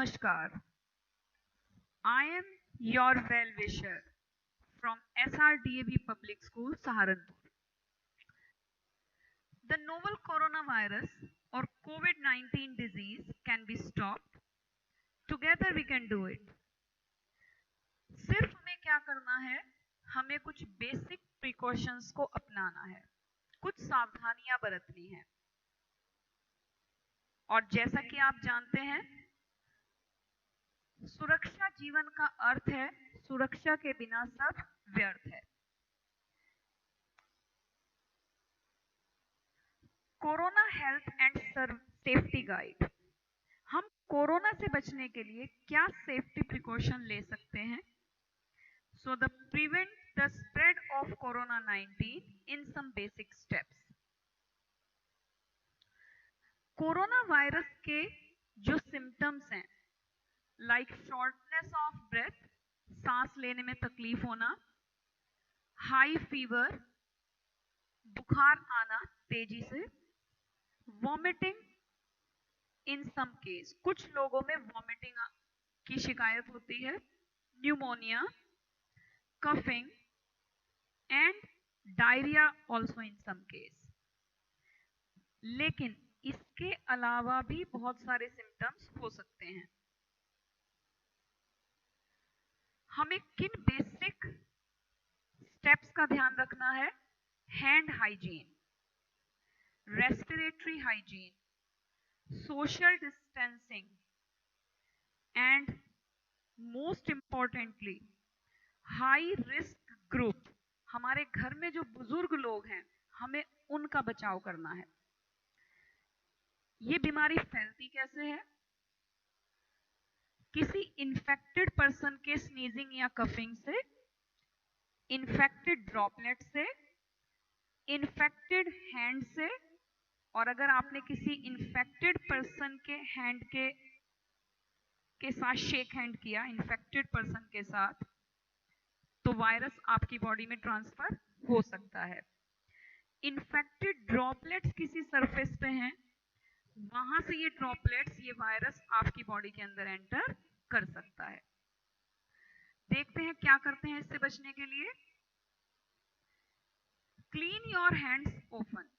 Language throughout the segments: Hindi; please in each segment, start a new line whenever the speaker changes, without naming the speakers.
Namaskar. I am your well-wisher from SRDAB Public School, Saharanpur. The novel coronavirus or COVID-19 disease can be stopped. Together we can do it. सिर्फ हमें क्या करना है? हमें कुछ बेसिक प्रिकॉशंस को अपनाना है, कुछ सावधानियां बरतनी है। और जैसा कि आप जानते हैं, सुरक्षा जीवन का अर्थ है, सुरक्षा के बिना सब व्यर्थ है। Corona health and safety guide. हम कोरोना से बचने के लिए क्या सेफ्टी प्रिकॉशन ले सकते हैं? So the prevent the spread of corona 19 in some basic steps. Corona virus के जो सिम्टम्स हैं, लाइक शॉर्टनेस ऑफ ब्रेथ, सांस लेने में तकलीफ होना, हाई फीवर, बुखार आना तेजी से, वॉमिटिंग इन सम केस, कुछ लोगों में वॉमिटिंग की शिकायत होती है, pneumonia, coughing and diarrhoea also in some case. लेकिन इसके अलावा भी बहुत सारे सिम्टम्स हो सकते हैं। हमें किन बेसिक स्टेप्स का ध्यान रखना है? Hand hygiene, respiratory hygiene, social distancing, and most importantly high risk group। हमारे घर में जो बुजुर्ग लोग हैं, हमें उनका बचाव करना है। ये बीमारी फैलती कैसे है? किसी इन्फेक्टेड पर्सन के स्नीजिंग या कफिंग से, इन्फेक्टेड ड्रॉपलेट से, इन्फेक्टेड हैंड से, और अगर आपने किसी इन्फेक्टेड पर्सन के हैंड के साथ शेक हैंड किया, इन्फेक्टेड पर्सन के साथ, तो वायरस आपकी बॉडी में ट्रांसफर हो सकता है। इन्फेक्टेड ड्रॉपलेट्स किसी सरफेस पे हैं, वहां से ये ड्रॉपलेट्स, ये वायरस आपकी बॉडी के अंदर एंटर कर सकता है। देखते हैं क्या करते हैं इससे बचने के लिए। Clean your hands often.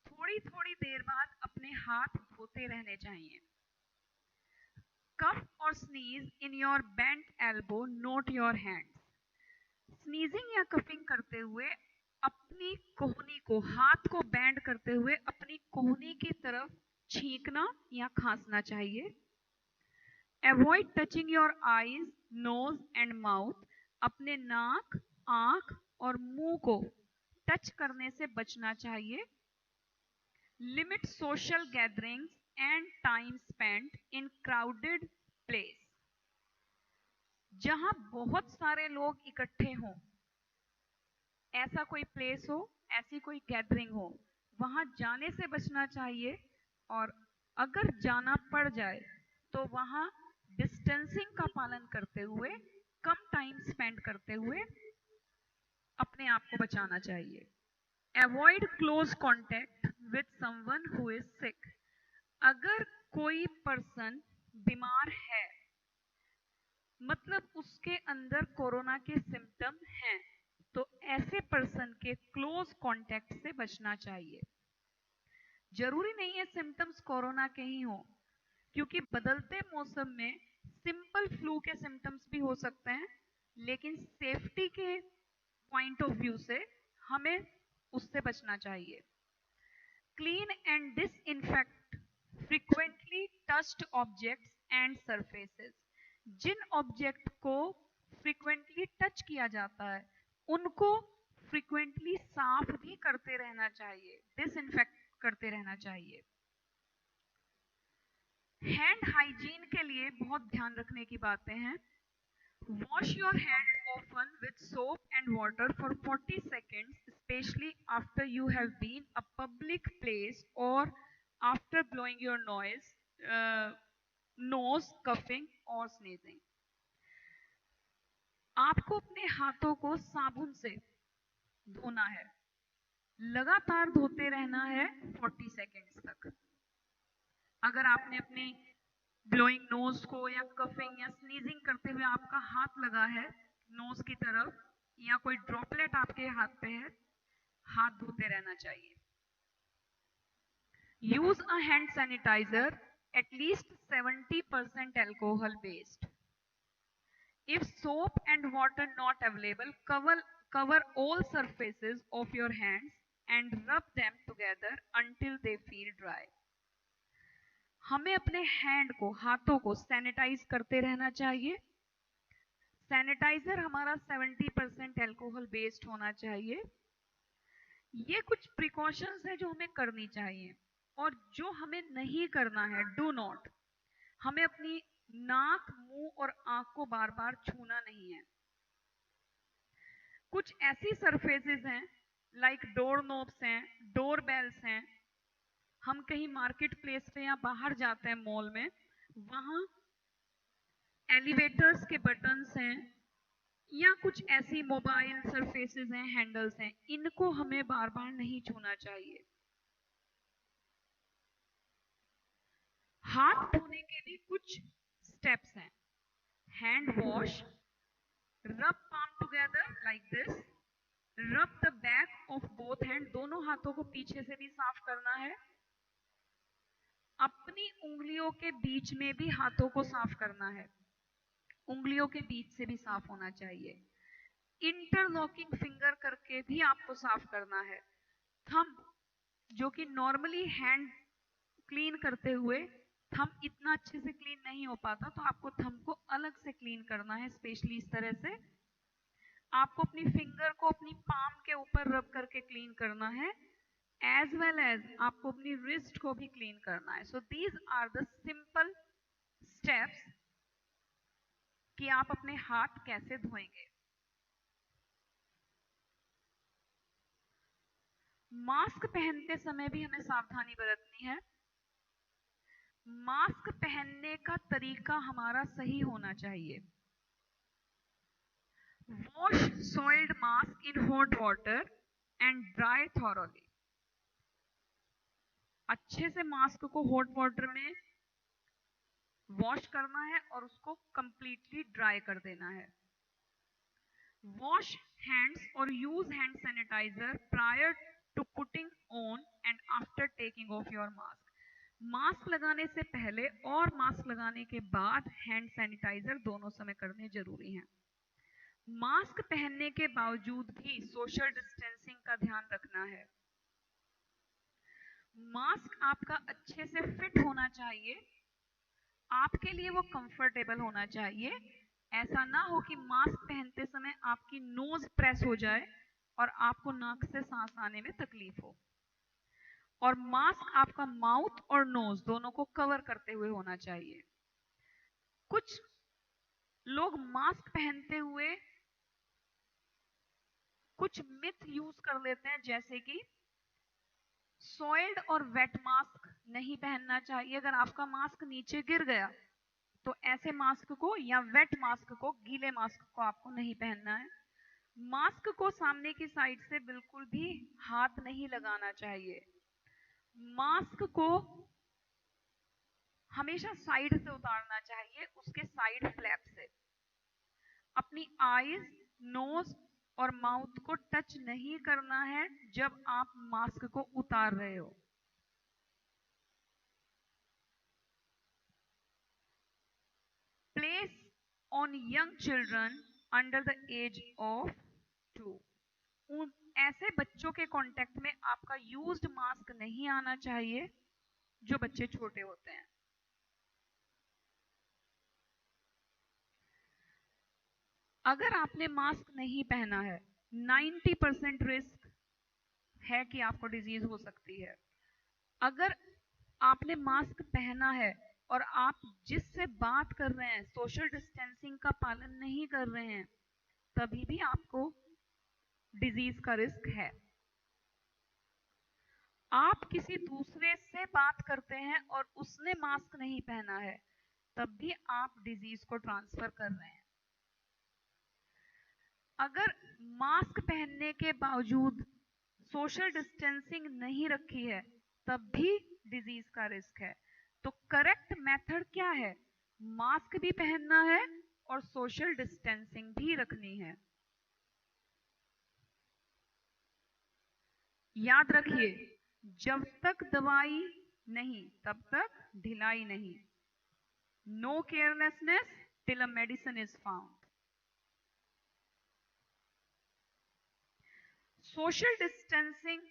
थोड़ी थोड़ी देर बाद अपने हाथ धोते रहने चाहिए। कफ और sneeze in your bent elbow, not your hands. Sneezing या कफिंग करते हुए अपनी कोहनी को, हाथ को बैंड करते हुए अपनी कोहनी की तरफ छींकना या खांसना चाहिए। Avoid touching your eyes, nose and mouth. अपने नाक, आंख और मुंह को टच करने से बचना चाहिए। Limit social gatherings and time spent in crowded place। जहां बहुत सारे लोग इकट्ठे हों, ऐसा कोई प्लेस हो, ऐसी कोई गैदरिंग हो, वहां जाने से बचना चाहिए। और अगर जाना पड़ जाए तो वहां डिस्टेंसिंग का पालन करते हुए, कम टाइम स्पेंड करते हुए अपने आप को बचाना चाहिए। Avoid close contact with someone who is sick। अगर कोई पर्सन बीमार है, मतलब उसके अंदर कोरोना के सिम्टम हैं, तो ऐसे पर्सन के क्लोज कांटेक्ट से बचना चाहिए। जरूरी नहीं है सिम्टम्स कोरोना के ही हो, क्योंकि बदलते मौसम में सिंपल फ्लू के सिम्टम्स भी हो सकते हैं। लेकिन सेफ्टी के पॉइंट ऑफ व्यू से हमें उससे बचना चाहिए। Clean and disinfect frequently touched objects and surfaces. जिन ऑब्जेक्ट को फ्रीक्वेंटली टच किया जाता है, उनको फ्रीक्वेंटली साफ भी करते रहना चाहिए, डिसइंफेक्ट करते रहना चाहिए। हैंड हाइजीन के लिए बहुत ध्यान रखने की बातें हैं। Wash your hand often with soap and water for 40 seconds, especially after you have been a public place or after blowing your nose, coughing or sneezing। आपको अपने हाथों को साबुन से धोना है, लगातार धोते रहना है 40 सेकेंड्स तक। अगर आपने अपनी ब्लोइंग नोज को या कफिंग या स्नीजिंग करते हुए आपका हाथ लगा है नोज की तरफ या कोई ड्रॉपलेट आपके हाथ पे है, हाथ धोते रहना चाहिए। Use a hand sanitiser at least 70% alcohol based. If soap and water not available, cover all surfaces of your hands and rub them together until they feel dry. हमें अपने हैंड को, हाथों को सैनिटाइज करते रहना चाहिए। सैनिटाइजर हमारा 70% अल्कोहल बेस्ड होना चाहिए। ये कुछ प्रिकॉशंस है जो हमें करनी चाहिए, और जो हमें नहीं करना है, डू नॉट। हमें अपनी नाक, मुंह और आंख को बार बार छूना नहीं है। कुछ ऐसी सरफेसेस हैं लाइक डोर नोब्स हैं, डोर बेल्स हैं, हम कहीं मार्केट प्लेस पे या बाहर जाते हैं मॉल में, वहां एलिवेटर्स के बटन्स हैं या कुछ ऐसी मोबाइल सरफेसेस हैं, हैंडल्स हैं, इनको हमें बार बार नहीं छूना चाहिए। हाथ धोने के भी कुछ स्टेप्स हैं। हैंड वॉश, रब palm together like this, रब the back of both hand, दोनों हाथों को पीछे से भी साफ करना है। अपनी उंगलियों के बीच में भी हाथों को साफ करना है, उंगलियों के बीच से भी साफ होना चाहिए। इंटरलॉकिंग फिंगर करके भी आपको साफ करना है। थंब, जो कि नॉर्मली हैंड क्लीन करते हुए थंब इतना अच्छे से क्लीन नहीं हो पाता, तो आपको थंब को अलग से क्लीन करना है, स्पेशली इस तरह से। आपको अपनी फिंगर को अपनी पाम के ऊपर रब करके क्लीन करना है, एज वेल एज आपको अपनी रिस्ट को भी क्लीन करना है। So these are the simple steps कि आप अपने हाथ कैसे धोएंगे। मास्क पहनते समय भी हमें सावधानी बरतनी है। मास्क पहनने का तरीका हमारा सही होना चाहिए। Wash soiled mask in hot water and dry thoroughly. अच्छे से मास्क को हॉट वाटर में वॉश करना है और उसको कंप्लीटली ड्राई कर देना है। वॉश हैंड्स और use hand sanitiser prior to putting on and after taking off your mask. Mask लगाने से पहले और मास्क लगाने के बाद हैंड सैनिटाइजर दोनों समय करने जरूरी हैं। मास्क पहनने के बावजूद भी सोशल डिस्टेंसिंग का ध्यान रखना है। मास्क आपका अच्छे से फिट होना चाहिए, आपके लिए वो कंफर्टेबल होना चाहिए। ऐसा ना हो कि मास्क पहनते समय आपकी नोज प्रेस हो जाए और आपको नाक से सांस आने में तकलीफ हो। और मास्क आपका माउथ और नोज दोनों को कवर करते हुए होना चाहिए। कुछ लोग मास्क पहनते हुए कुछ मिथ यूज कर लेते हैं, जैसे कि सॉइल्ड और वेट मास्क नहीं पहनना चाहिए। अगर आपका मास्क नीचे गिर गया तो ऐसे मास्क को या वेट मास्क को, गीले मास्क को आपको नहीं पहनना है। मास्क को सामने की साइड से बिल्कुल भी हाथ नहीं लगाना चाहिए। मास्क को हमेशा साइड से उतारना चाहिए, उसके साइड फ्लैप से। अपनी आईज, नोज और माउथ को टच नहीं करना है जब आप मास्क को उतार रहे हो। Place on young children under the age of 2। ऐसे बच्चों के कांटेक्ट में आपका यूज्ड मास्क नहीं आना चाहिए जो बच्चे छोटे होते हैं। अगर आपने मास्क नहीं पहना है, 90% रिस्क है कि आपको डिजीज हो सकती है। अगर आपने मास्क पहना है और आप जिससे बात कर रहे हैं सोशल डिस्टेंसिंग का पालन नहीं कर रहे हैं, तभी भी आपको डिजीज का रिस्क है। आप किसी दूसरे से बात करते हैं और उसने मास्क नहीं पहना है, तब भी आप डिजीज को ट्रांसफर कर रहे हैं। अगर मास्क पहनने के बावजूद सोशल डिस्टेंसिंग नहीं रखी है, तब भी डिजीज का रिस्क है। तो करेक्ट मेथड क्या है? मास्क भी पहनना है और सोशल डिस्टेंसिंग भी रखनी है। याद रखिए, जब तक दवाई नहीं तब तक ढिलाई नहीं। No carelessness till a medicine is found. Social distancing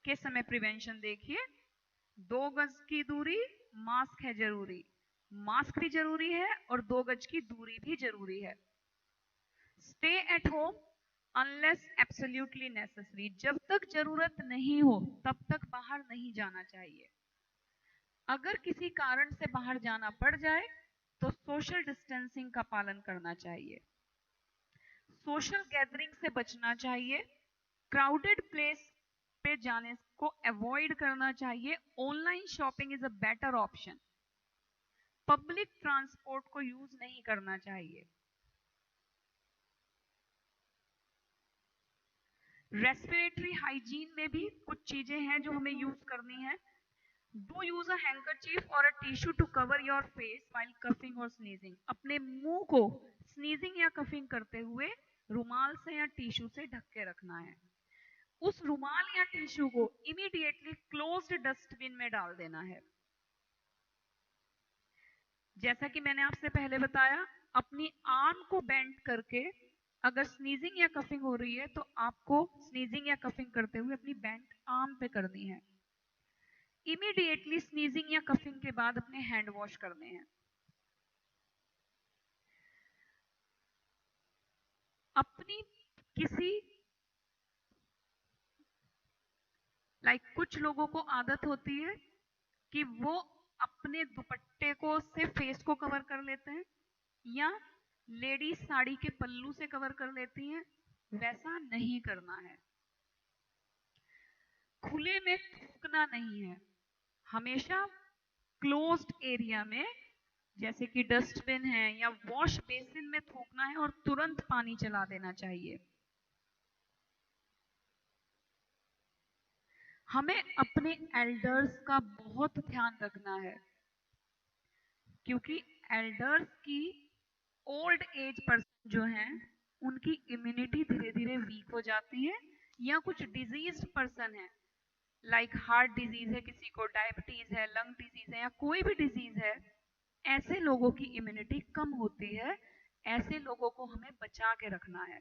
के समय प्रिवेंशन देखिए, 2 गज की दूरी, मास्क है जरूरी, मास्क भी जरूरी है और 2 गज की दूरी भी जरूरी है। Stay at home unless absolutely necessary, जब तक जरूरत नहीं हो तब तक बाहर नहीं जाना चाहिए। अगर किसी कारण से बाहर जाना पड़ जाए तो सोशल डिस्टेंसिंग का पालन करना चाहिए। सोशल गैदरिंग से बचना चाहिए। क्राउडेड प्लेस पे जाने को अवॉइड करना चाहिए। Online shopping is a better option. Public transport को यूज नहीं करना चाहिए। रेस्पिरेटरी हाइजीन में भी कुछ चीजें हैं जो हमें यूज करनी है। डू यूज अ हैंकरचीफ और a tissue to cover your face while coughing और स्नीजिंग। अपने मुंह को स्नीजिंग या कफिंग करते हुए रुमाल से या टिश्यू से ढक के रखना है। उस रुमाल या टिश्यू को इमीडिएटली क्लोज्ड डस्टबिन में डाल देना है। जैसा कि मैंने आपसे पहले बताया, अपनी आर्म को बेंड करके अगर स्नीजिंग या कफिंग हो रही है तो आपको स्नीजिंग या कफिंग करते हुए अपनी बेंड आर्म पे करनी है। इमीडिएटली स्नीजिंग या कफिंग के बाद अपने हैंड वॉश करने हैं। अपनी किसी कुछ लोगों को आदत होती है कि वो अपने दुपट्टे को से फेस को कवर कर लेते हैं या लेडीज साड़ी के पल्लू से कवर कर लेती हैं। वैसा नहीं करना है। खुले में थूकना नहीं है। हमेशा क्लोज्ड एरिया में, जैसे कि डस्टबिन है या वॉश बेसिन में थूकना है और तुरंत पानी चला देना चाहिए। हमें अपने एल्डर्स का बहुत ध्यान रखना है, क्योंकि एल्डर्स की, ओल्ड एज पर्सन जो हैं, उनकी इम्यूनिटी धीरे धीरे वीक हो जाती है, या कुछ डिजीज पर्सन है, लाइक हार्ट डिजीज है, किसी को डायबिटीज है, लंग डिजीज है या कोई भी डिजीज है, ऐसे लोगों की इम्यूनिटी कम होती है। ऐसे लोगों को हमें बचा के रखना है।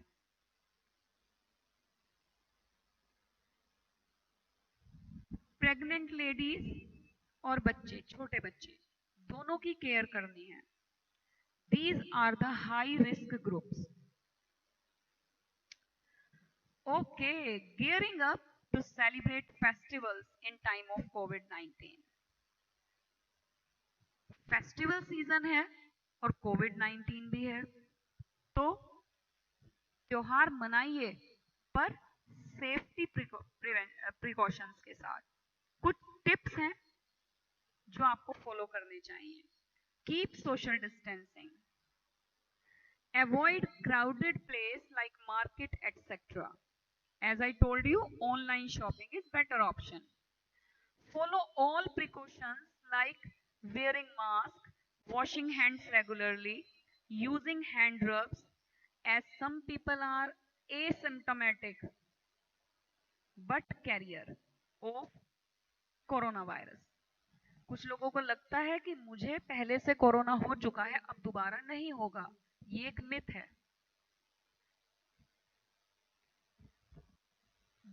प्रेग्नेंट लेडीज और बच्चे, छोटे बच्चे, दोनों की केयर करनी है। These are the high risk groups. Okay, gearing up to celebrate festivals in time of COVID-19. Festival season है और कोविड-19 भी है, तो त्योहार मनाइए पर सेफ्टी प्रिकॉशंस के साथ। कुछ टिप्स हैं जो आपको फॉलो करने चाहिए। Keep social distancing, avoid crowded place like market etcetera. As I told you, online shopping is better option. Follow all precautions like wearing mask, washing hands regularly, using hand rubs, as some people are asymptomatic but carrier of coronavirus. कुछ लोगों को लगता है कि मुझे पहले से कोरोना हो चुका है, अब दोबारा नहीं होगा। ये एक मिथ है।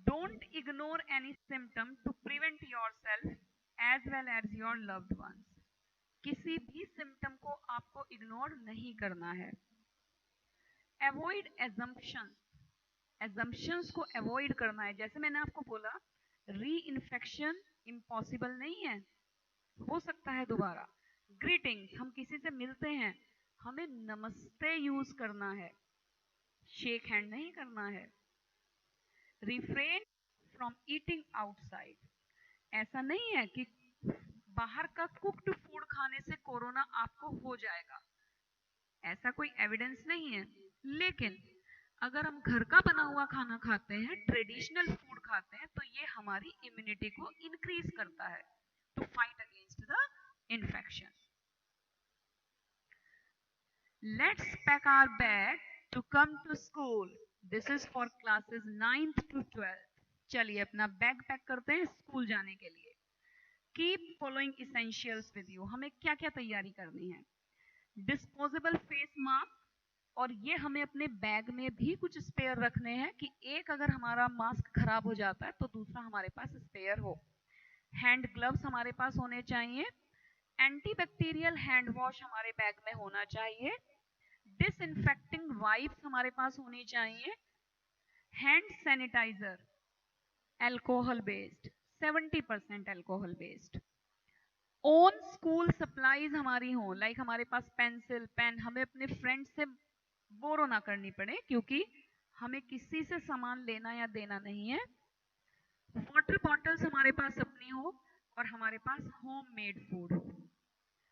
Don't ignore any symptom to prevent yourself as well as your loved ones. किसी भी सिम्टम को आपको इग्नोर नहीं करना है। Avoid assumptions. Assumptions को अवॉइड करना है। जैसे मैंने आपको बोला, री इन्फेक्शन इम्पॉसिबल नहीं है, हो सकता है दोबारा। ग्रीटिंग्स, हम किसी से मिलते हैं, हमें नमस्ते यूज करना है, शेक हैंड नहीं करना है। रिफ्रेन फ्रॉम ईटिंग आउटसाइड, ऐसा नहीं है कि बाहर का कुक्ड फूड खाने से कोरोना आपको हो जाएगा, ऐसा कोई एविडेंस नहीं है। लेकिन अगर हम घर का बना हुआ खाना खाते हैं, ट्रेडिशनल फूड खाते हैं, तो ये हमारी इम्यूनिटी को इंक्रीज करता है to fight against the infection. Let's pack our bag to come to school. This is for classes 9th to 12th. चलिए अपना बैग पैक करते हैं स्कूल जाने के लिए. Keep following essentials with you. हमें क्या क्या तैयारी करनी है? डिस्पोजेबल फेस मास्क, और ये हमें अपने बैग में भी कुछ स्पेयर रखने हैं कि एक अगर हमारा मास्क खराब हो जाता है तो दूसरा हमारे पास स्पेयर हो. हैंड ग्लव्स हमारे पास होने चाहिए. एंटीबैक्टीरियल हैंड वॉश हमारे बैग में होना चाहिए. डिसइंफेक्टिंग वाइप्स हमारे पास होनी चाहिए. Hand sanitiser alcohol based, 70% alcohol based. Own school supplies हमारी हो, लाइक हमारे पास पेंसिल पेन, हमें अपने फ्रेंड से बोरो ना करनी पड़े क्योंकि हमें किसी से सामान लेना या देना नहीं है. वाटर बॉटल्स हमारे पास अपनी हो और हमारे पास होम मेड फूड हो.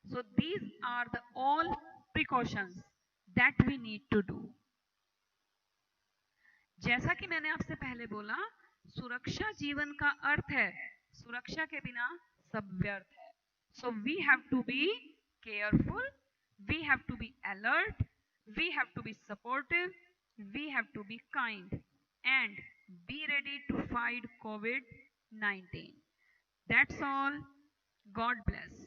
So these are the all precautions that we need to do. जैसा कि मैंने आपसे पहले बोला, सुरक्षा जीवन का अर्थ है. सुरक्षा के बिना सब व्यर्थ है. So we have to be careful, we have to be alert, we have to be supportive, we have to be kind, and be ready to fight COVID-19. That's all. God bless.